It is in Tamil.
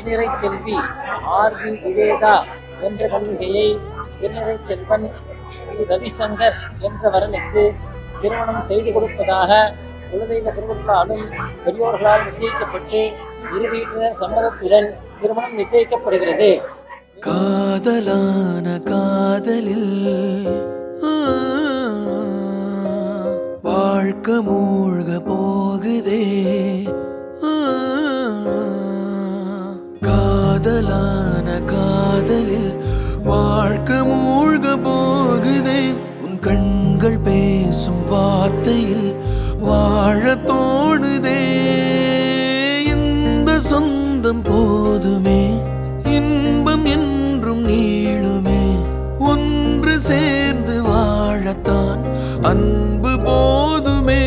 திருநிறை செல்வி ஆர்.வி. நிவேதா என்ற கன்னிகையை திருநிறை செல்வன் ஸ்ரீ ரவிசங்கர் என்ற வரனுக்கு திருமணம் செய்து கொடுப்பதாக குலதெய்வ திருவிழாலும் பெரியோர்களால் நிச்சயிக்கப்பட்டு இரு வீட்டினர் சம்மதத்துடன் திருமணம் நிச்சயிக்கப்படுகிறது. காதலான காதலில் வாழ்க்கை மூழ்க போகுதே, காதலான காதலில் வாழ்க்கை மூழ்க போகுதே, உன் கண்கள் பேசும் வார்த்தையில் வாழ தோணுதே, இந்த சொந்தம் போதுமே, இன்பம் என்றும் நீளுமே, ஒன்று சேர்ந்து வாழத்தான் அன்பு போதுமே.